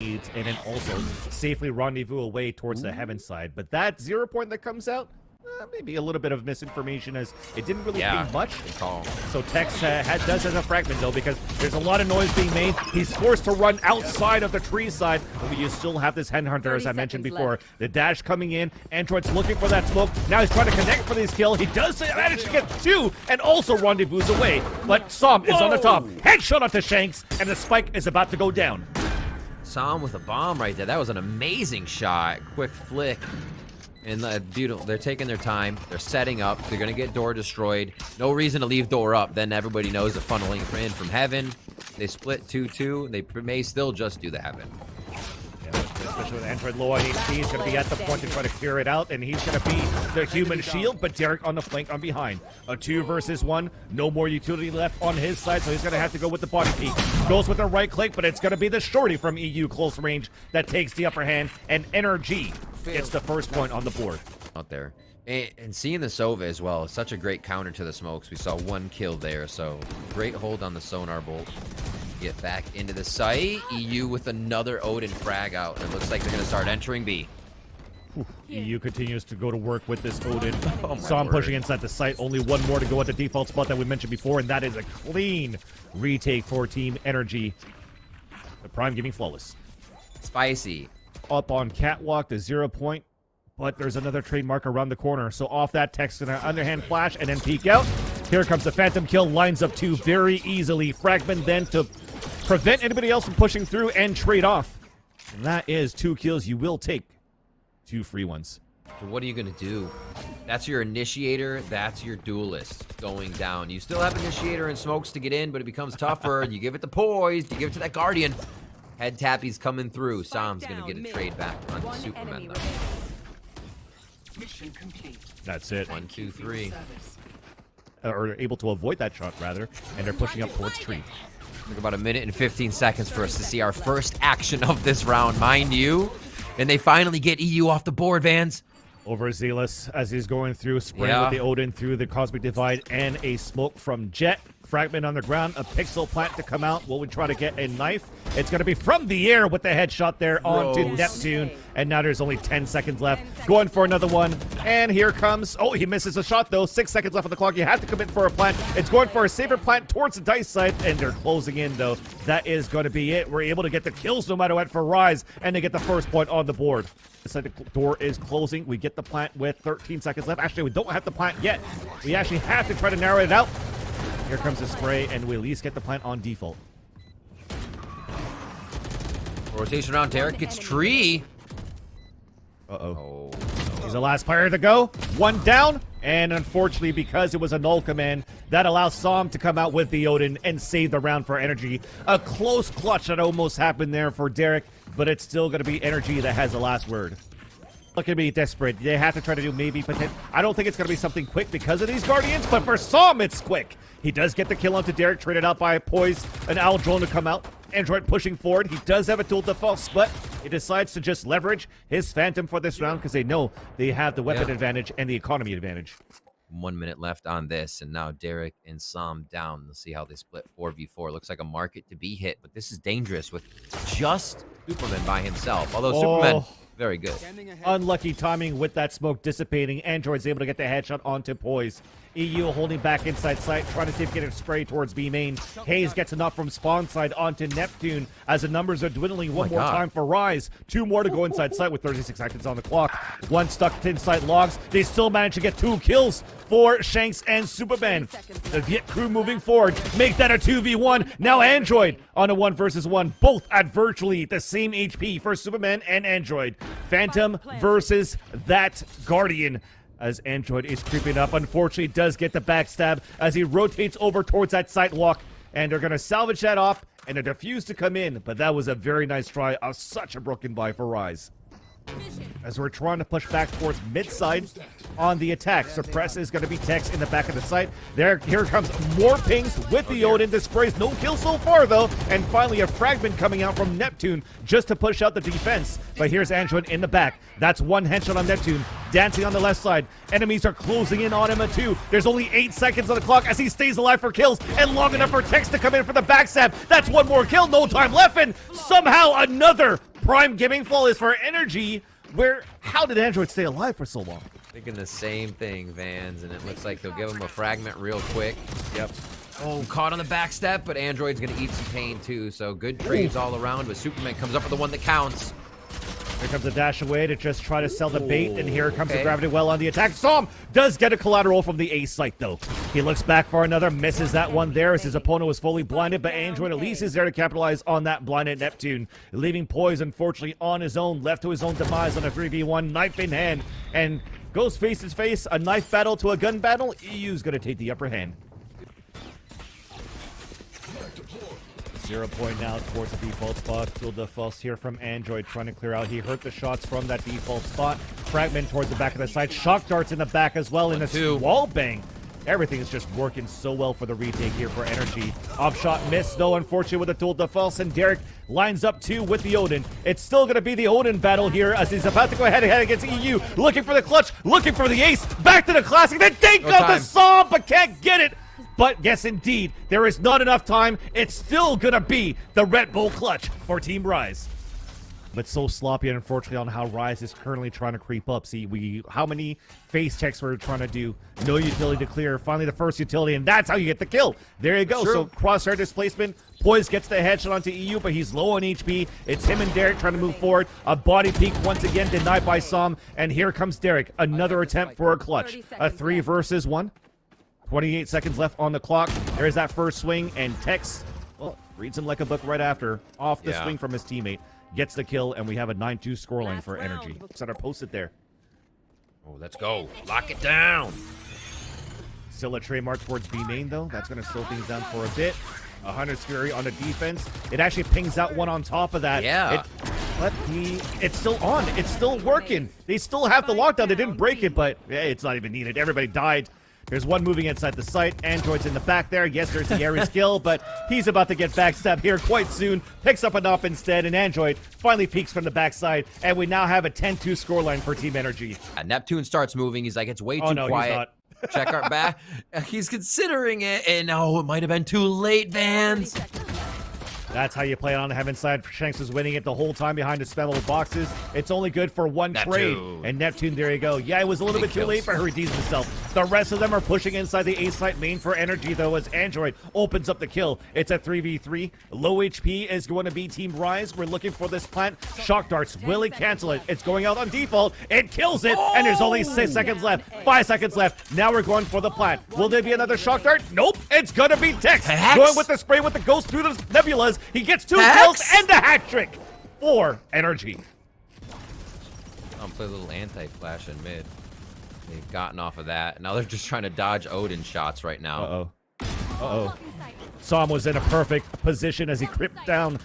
needs, and then also safely rendezvous away towards the heaven side. But that 0 point that comes out, maybe a little bit of misinformation, as it didn't really mean much. So Tex does have a fragment, though, because there's a lot of noise being made. He's forced to run outside of the tree side, but you still have this Headhunter, as I mentioned before. Left. The dash coming in. Android's looking for that smoke. Now he's trying to connect for this kill. He does manage to get 2 and also rendezvous away, but Som is on the top. Headshot onto Shanks, and the spike is about to go down. Som with a bomb right there. That was an amazing shot. Quick flick. And dude, they're taking their time. They're setting up. They're going to get door destroyed. No reason to leave door up. Then everybody knows the funneling in from heaven. They split 2-2. They may still just do the heaven. Yeah, especially with Android low on HP, he's going to be at the point to try to clear it out, and he's going to be the human shield, but Derrek on the flank on behind. A 2 versus 1. No more utility left on his side, so he's going to have to go with the body peek. Goes with the right click, but it's going to be the shorty from eeiu close range that takes the upper hand, and NRG gets the first point on the board. Out there. And seeing the Sova as well is such a great counter to the smokes. We saw 1 kill there, so great hold on the sonar bolt. Get back into the site. eeiu with another Odin frag out. And it looks like they're going to start entering B. eeiu continues to go to work with this Odin. Som pushing inside the site. Only 1 more to go at the default spot that we mentioned before, and that is a clean retake for Team NRG. The Prime giving flawless. Spicy. Up on Catwalk, the 0 point, but there's another trademark around the corner. So off that text and an underhand flash and then peek out. Here comes the Phantom kill, lines up 2 very easily. Fragment then to prevent anybody else from pushing through and trade off. And that is 2 kills. You will take 2 free ones. So what are you going to do? That's your initiator. That's your duelist going down. You still have initiator and smokes to get in, but it becomes tougher. You give it to poised. You give it to that guardian. Head tappy's coming through. Som's going to get a trade back on Supamen, though. Mission complete. That's it. 1, 2, 3. Or able to avoid that shot, rather, and they're pushing up towards tree. Took about 1 minute and 15 seconds for us to see our first action of this round, mind you. And they finally get eeiu off the board, Vans. Overzealous as he's going through, spraying with the Odin through the Cosmic Divide, and a smoke from Jet. Fragment on the ground, a pixel plant to come out. Will we try to get a knife? It's going to be from the air with the headshot there onto Neptune. And now there's only 10 seconds left. Going for another one. And here comes... Oh, he misses a shot, though. 6 seconds left on the clock. You have to commit for a plant. It's going for a saber plant towards the dice side. And they're closing in, though. That is going to be it. We're able to get the kills no matter what for Rise. And they get the first point on the board. The door is closing. We get the plant with 13 seconds left. Actually, we don't have the plant yet. We actually have to try to narrow it out. Here comes the spray, and we at least get the plant on default. Rotation around. Derrek gets tree. Uh-oh. He's the last player to go. 1 down, and unfortunately, because it was a null command, that allows Som to come out with the Odin and save the round for NRG. A close clutch that almost happened there for Derrek, but it's still going to be NRG that has the last word. Look at me desperate. They have to try to do maybe potential. I don't think it's going to be something quick because of these Guardians, but for Som, it's quick. He does get the kill onto Derrek, traded out by Poised, an Owl drone to come out. Android pushing forward. He does have a tool default, but he decides to just leverage his Phantom for this round because they know they have the weapon advantage and the economy advantage. 1 minute left on this, and now Derrek and Som down. Let's see how they split 4v4. Looks like a market to be hit, but this is dangerous with just Supamen by himself. Although Supamen... very good. Unlucky timing with that smoke dissipating. Android's able to get the headshot onto Poise. eeiu holding back inside sight, trying to see if he can get a spray towards B main. Hazed gets enough from spawn side onto Neptune as the numbers are dwindling. One more time for Rise. 2 more to go inside sight with 36 seconds on the clock. 1 stuck to inside logs. They still manage to get 2 kills for Shanks and Supamen. The Viet crew moving forward. Make that a 2v1. Now Android on a 1 versus 1. Both at virtually the same HP for Supamen and Android. Phantom versus that Guardian. As Android is creeping up, unfortunately does get the backstab as he rotates over towards that sidewalk, and they're going to salvage that off and a defuse to come in, but that was a very nice try of such a broken buy for Rise. As we're trying to push back towards mid-side on the attack. Suppress is going to be Tex in the back of the site. Here comes more pings with the Odin. This sprays no kill so far, though. And finally, a fragment coming out from Neptune just to push out the defense. But here's Android in the back. That's 1 headshot on Neptune. Dancing on the left side. Enemies are closing in on him at 2. There's only 8 seconds on the clock as he stays alive for kills. And long enough for Tex to come in for the backstab. That's 1 more kill. No time left. And somehow another prime gaming fall is for NRG. How did Android stay alive for so long? Thinking the same thing, Vans, and it looks like they'll give him a fragment real quick. Yep. Oh, caught on the back step, but Android's gonna eat some pain too, so good trades all around, but Superman comes up with the one that counts. Here comes a dash away to just try to sell the bait, and here comes the gravity well on the attack. Zom does get a collateral from the A site, though. He looks back for another, misses that one there as his opponent was fully blinded, but Android at least is there to capitalize on that blinded Neptune, leaving Poise, unfortunately, on his own, left to his own demise on a 3v1, knife in hand, and goes face to face, a knife battle to a gun battle. eeiu's going to take the upper hand. 0 point now towards the default spot. Field the false here from Android trying to clear out. He hurt the shots from that default spot. Fragment towards the back of the side. Shock darts in the back as well in a wall bang. Everything is just working so well for the retake here for NRG. Off shot missed though, unfortunately, with the tool the false, and Derrek lines up too with the Odin. It's still going to be the Odin battle here as he's about to go head-to-head against eeiu. Looking for the clutch, looking for the ace. Back to the classic. Then take out the saw, but can't get it. But yes, indeed, there is not enough time. It's still gonna be the Red Bull clutch for Team Rise. But so sloppy, unfortunately, on how Rise is currently trying to creep up. See, how many face checks we're trying to do. No utility to clear. Finally, the first utility, and that's how you get the kill. There you go. So crosshair displacement. Poise gets the headshot onto eeiu, but he's low on HP. It's him and Derrek trying to move forward. A body peek once again denied by Som, and here comes Derrek. Another attempt for a clutch. A 3 versus 1. 28 seconds left on the clock. There's that first swing, and Tex, well, reads him like a book right after. Off the swing from his teammate. Gets the kill, and we have a 9-2 scoreline for NRG. Center posted there. Oh, let's go. Lock it down. Still a trademark towards B main, though. That's going to slow things down for a bit. A Hunter's Fury on the defense. It actually pings out one on top of that. Yeah. It's still on. It's still working. They still have the lockdown. They didn't break it, but it's not even needed. Everybody died. There's one moving inside the site. Android's in the back there. Yes, there's the Ares kill, but he's about to get backstabbed here quite soon. Picks up an op instead, and Android finally peeks from the backside, and we now have a 10-2 scoreline for Team NRG. Neptune starts moving. He's like, it's way too quiet. He's not. Check our back. He's considering it, and it might have been too late, Vans. That's how you play it on the heaven side. Shanks was winning it the whole time behind his spammable boxes. It's only good for one trade. And Neptune, there you go. Yeah, it was a little bit too late, but he redeems himself. The rest of them are pushing inside the A site main for NRG, though, as Android opens up the kill. It's a 3v3. Low HP is going to be Team Rise. We're looking for this plant. Shock darts. Will it cancel it? It's going out on default. It kills it, and there's only 6 seconds left. 5 seconds left. Now we're going for the plant. Will there be another shock dart? Nope. It's going to be Tex. Going with the spray with the ghost through the nebulas. He gets 2 kills and a hat trick for NRG. Play a little anti-flash in mid. They've gotten off of that. Now they're just trying to dodge Odin shots right now. Som was in a perfect position as he crept down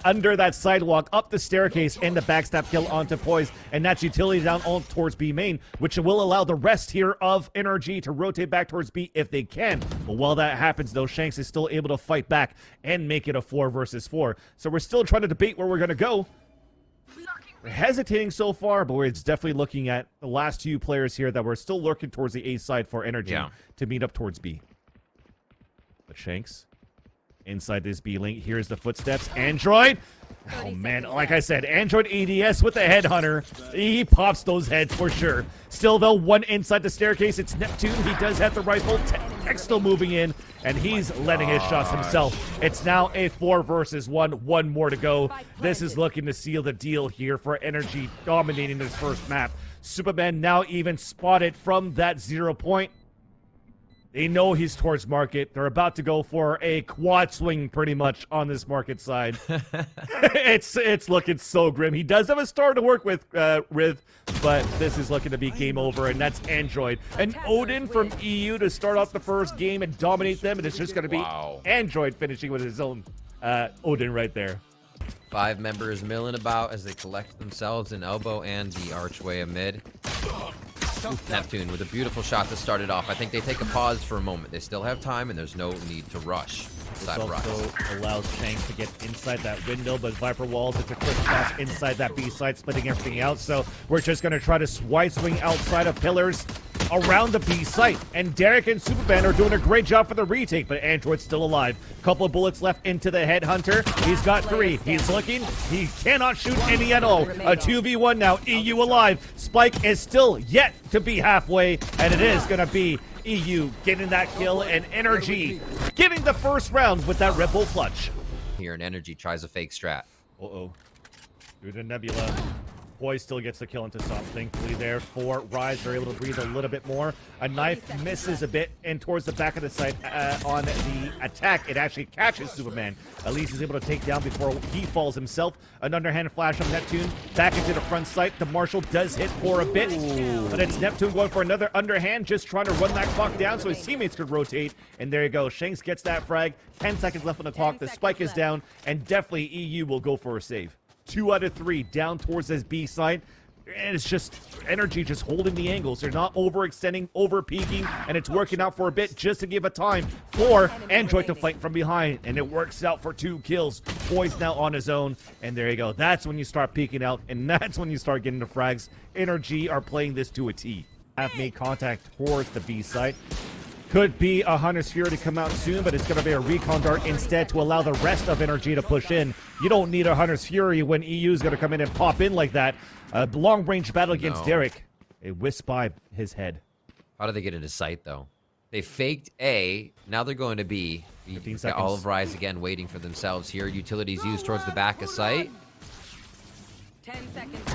under that sidewalk, up the staircase, and the backstab kill onto Poise. And that's utility down all towards B main, which will allow the rest here of NRG to rotate back towards B if they can. But while that happens, though, Shanks is still able to fight back and make it a 4 versus 4. So we're still trying to debate where we're going to go. We're hesitating so far, but it's definitely looking at the last 2 players here that we're still lurking towards the A side for NRG to meet up towards B. But Shanks inside this B link. Here's the footsteps. Android. Oh, man. Like I said, Android ADS with the headhunter. He pops those heads for sure. Still, though, one inside the staircase. It's Neptune. He does have the rifle. Tex still moving in, and he's letting his shots himself. It's now a 4 versus 1. One more to go. This is looking to seal the deal here for NRG dominating this first map. Supamen now even spotted from that 0 point. They know he's towards market. They're about to go for a quad swing pretty much on this market side. It's looking so grim. He does have a star to work with, but this is looking to be game over, and that's Android. And Odin from eeiu to start off the first game and dominate them, and it's just going to be Android finishing with his own Odin right there. 5 members milling about as they collect themselves in elbow and the archway amid. Neptune with a beautiful shot to start it off. I think they take a pause for a moment. They still have time, and there's no need to rush. This also allows Shanks to get inside that window, but Viper walls, it's a quick pass inside that B side, splitting everything out. So we're just going to try to swing outside of pillars. around the B site. And Derrek and Supamen are doing a great job for the retake, but Android's still alive. Couple of bullets left into the headhunter. He's got 3. He's looking. He cannot shoot any at all. A 2v1 now. eeiu alive. Spike is still yet to be halfway, and it is going to be eeiu getting that kill, and NRG getting the first round with that Red Bull clutch. Here, and NRG tries a fake strat. Uh-oh. Through the nebula. Poise still gets the kill into Zomb. Thankfully there for Rise. They're able to breathe a little bit more. A knife misses a bit and towards the back of the site on the attack. It actually catches Superman. At least he's able to take down before he falls himself. An underhand flash from Neptune. Back into the front sight. The Marshal does hit for a bit. But it's Neptune going for another underhand. Just trying to run that clock down so his teammates could rotate. And there you go. Shanks gets that frag. 10 seconds left on the clock. The spike is down. And definitely eeiu will go for a save. 2 out of 3 down towards this B side, and it's just NRG just holding the angles. They're not overextending, over peaking, and it's working out for a bit just to give a time for Android to flank from behind, and it works out for 2 kills. Poise now on his own, and there you go. That's when you start peeking out, and that's when you start getting the frags. NRG are playing this to a T. Have made contact towards the B site. Could be a Hunter's Fury to come out soon, but it's going to be a Recon Dart instead to allow the rest of NRG to push in. You don't need a Hunter's Fury when eeiu is going to come in and pop in like that. A long-range battle against Derrek. A wisp by his head. How did they get into sight, though? They faked A. Now they're going to B. 15 seconds. All of Rise again waiting for themselves here. Utilities used towards the back of sight. 10 seconds.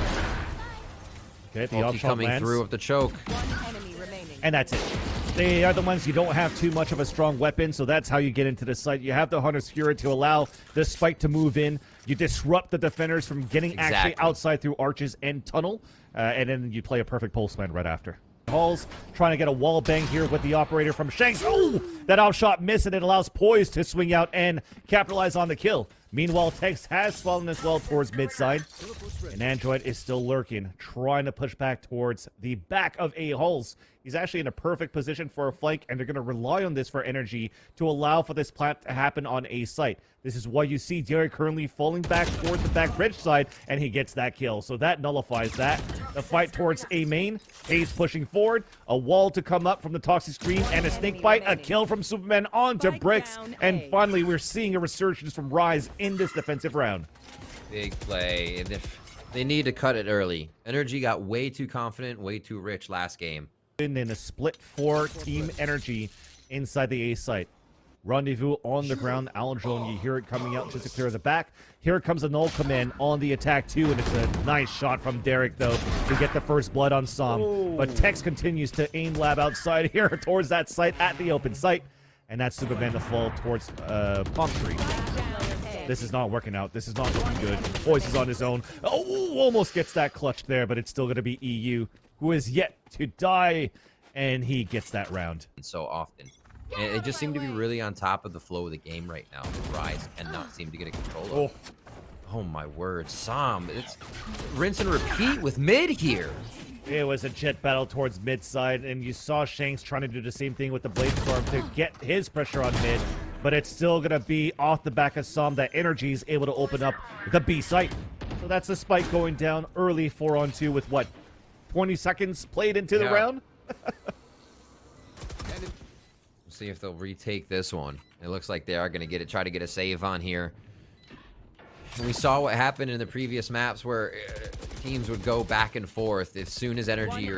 Okay, the Ulti offshot coming lands. through with the choke. One enemy remaining. And that's it. They are the ones you don't have too much of a strong weapon, so that's how you get into the site. You have the Hunter's Fury to allow the spike to move in. You disrupt the defenders from getting actually outside through arches and tunnel, and then you play a perfect pulse man right after. Halls trying to get a wall bang here with the operator from Shanks. Oh, that outshot missed, and it allows Poise to swing out and capitalize on the kill. Meanwhile, Tex has fallen as well towards mid side, and Android is still lurking, trying to push back towards the back of A Halls. He's actually in a perfect position for a flank, and they're going to rely on this for NRG to allow for this plant to happen on A site. This is why you see Derrek currently falling back towards the back bridge side, and he gets that kill. So that nullifies that. The fight towards A main. Hayes pushing forward. A wall to come up from the toxic screen, and a snake bite. A kill from Superman onto Brax. And finally, we're seeing a resurgence from Rise in this defensive round. Big play. And if they need to cut it early. NRG got way too confident, way too rich last game. In a split for Team NRG inside the A site. Rendezvous on the ground. Aldrone, you hear it coming out just to clear the back. Here comes a null command on the attack too, and it's a nice shot from Derrek though to get the first blood on Zomb. But Tex continues to aim lab outside here towards that site at the open site, and that's Superman to fall towards palm tree. This is not working out. This is not looking good. Poise is on his own. Oh, almost gets that clutch there, but it's still going to be eeiu, who is yet to die, and he gets that round. So often. And it just seemed to be really on top of the flow of the game right now. Rise cannot seem to get a control of. Oh my word. Zomb, it's rinse and repeat with mid here. It was a jet battle towards mid side, and you saw Shanks trying to do the same thing with the Blade Storm to get his pressure on mid, but it's still going to be off the back of Zomb that NRG is able to open up the B site. So that's the spike going down early 4-on-2 with what, 20 seconds played into the round? See if they'll retake this one. It looks like they are going to get it, try to get a save on here. And we saw what happened in the previous maps where teams would go back and forth. As soon as NRG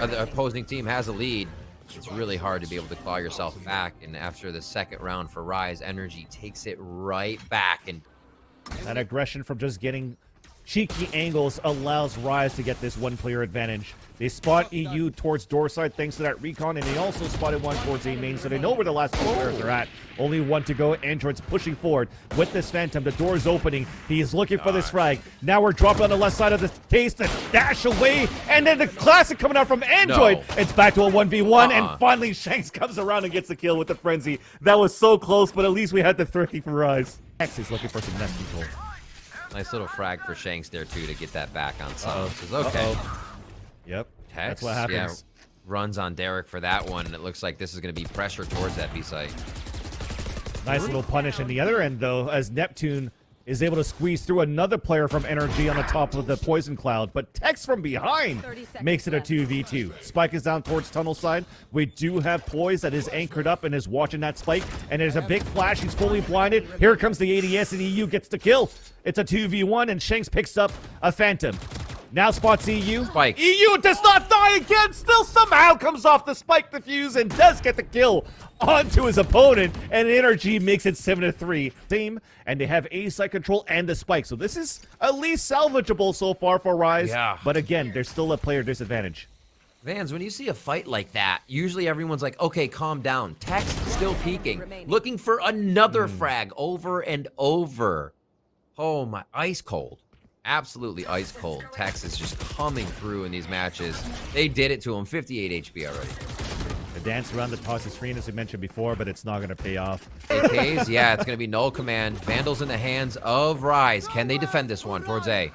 or the opposing team has a lead, it's really hard to be able to claw yourself back. And after the second round for Rise, NRG takes it right back. And that aggression from just getting cheeky angles allows Rise to get this one-player advantage. They spot eeiu towards door side thanks to that recon, and they also spotted one towards A main, so they know where the last two players are at. Only one to go. Android's pushing forward with this Phantom. The door is opening. He is looking for this frag. Now we're dropping on the left side of the case to dash away, and then the classic coming out from Android. It's back to a 1v1, and finally Shanks comes around and gets the kill with the frenzy. That was so close, but at least we had the 30 for Rise. X is looking for some nest control. Nice little frag for Shanks there, too, to get that back on Zomb. Okay. Yep. Tex, that's what happens. Yeah, runs on Derrek for that one. It looks like this is going to be pressure towards that B site. Nice little punish in the other end, though, as Neptune is able to squeeze through another player from NRG on the top of the poison cloud, but Tex from behind 30 seconds makes it a left. 2v2. Spike is down towards tunnel side. We do have Poise that is anchored up and is watching that spike, and there's a big flash. He's fully blinded. Here comes the ADS, and eeiu gets the kill. It's a 2v1, and Shanks picks up a Phantom. Now spots eeiu. Spike. eeiu does not die again. Still somehow comes off the spike defuse and does get the kill onto his opponent. And NRG makes it 7-3. Team, and they have A side control and the spike. So this is at least salvageable so far for Rise. Yeah. But again, there's still a player disadvantage. Vans, when you see a fight like that, usually everyone's like, okay, calm down. Tex still peeking, looking for another frag over and over. Oh my, ice cold. Absolutely ice cold. Tex is just coming through in these matches. They did it to him. 58 HP already. The dance around the toss screen, as we mentioned before, but it's not going to pay off. AKs, yeah, it's going to be null command. Vandals in the hands of Rise. Can they defend this one towards A?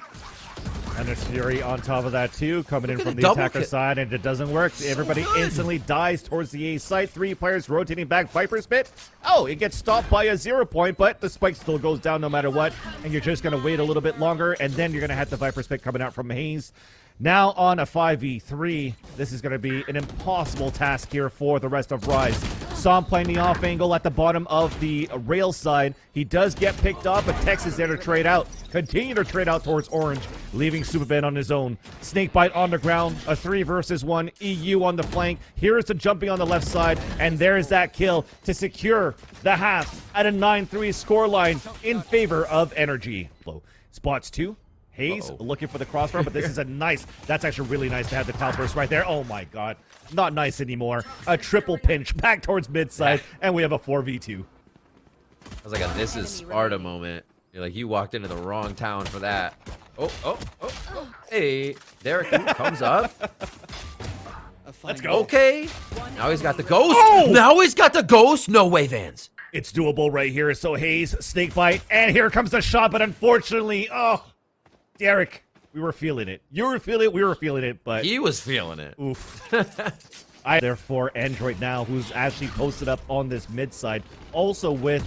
And there's Fury on top of that too, coming in Look at from the the double attacker kill. side, and it doesn't work. Everybody instantly dies towards the A site. 3 players rotating back. Viper's Pit. Oh, it gets stopped by a 0 point, but the spike still goes down no matter what. And you're just going to wait a little bit longer, and then you're going to have the Viper's Pit coming out from hazed. Now on a 5v3, this is going to be an impossible task here for the rest of Rise. Som playing the off angle at the bottom of the rail side. He does get picked up, but Tex is there to trade out. Continue to trade out towards Orange, leaving supamen on his own. Snakebite on the ground, a 3 versus 1. eeiu on the flank. Here is the jumping on the left side, and there's that kill to secure the half at a 9-3 scoreline in favor of NRG. Spots 2. hazed looking for the crossbar, but this is a nice, that's actually really nice to have the cloud burst right there. Oh my god, not nice anymore. A triple pinch back towards mid side, and we have a 4v2. That was like a This Is Sparta moment. You're like, you walked into the wrong town for that. Oh. Hey, Derrek comes up. Let's go. Okay. Now he's got the ghost. Oh! Now he's got the ghost. No way, Vans. It's doable right here. So hazed, snakebite, and here comes the shot, but unfortunately, oh, Derrek, we were feeling it. You were feeling it, we were feeling it, but He was feeling it. oof. Therefore, Android now, who's actually posted up on this mid side, also with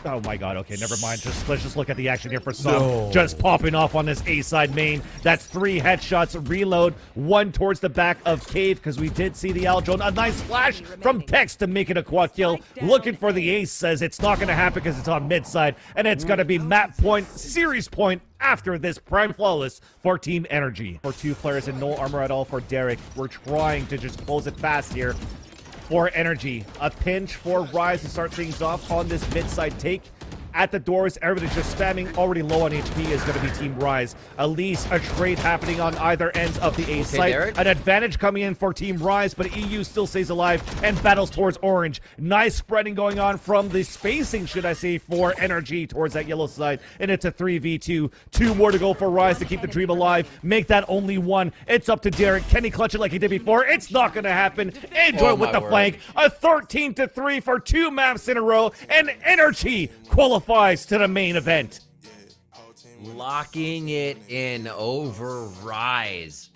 oh my god, okay, never mind. Let's just look at the action here for Som. No. Just popping off on this A side main. That's 3 headshots, reload, 1 towards the back of Cave, because we did see the Aldrone. A nice flash from Tex to make it a quad kill. Looking for the ace, says it's not going to happen because it's on mid side, and it's going to be map point, series point after this prime flawless for Team NRG. For 2 players and no armor at all for Derrek. We're trying to just close it fast here for NRG. A pinch for Rise to start things off on this mid-side take. At the doors, everybody's just spamming. Already low on HP is going to be Team Rise. At least a trade happening on either ends of the A site. Derrek. An advantage coming in for Team Rise, but eeiu still stays alive and battles towards Orange. Nice spreading going on from the spacing, should I say, for NRG towards that yellow side. And it's a 3v2. 2 more to go for Rise to keep the dream alive. Make that only 1. It's up to Derrek. Can he clutch it like he did before? It's not going to happen. Enjoy with the flank. A 13-3 for 2 maps in a row. And NRG qualifies to the main event. Locking it in over Rise.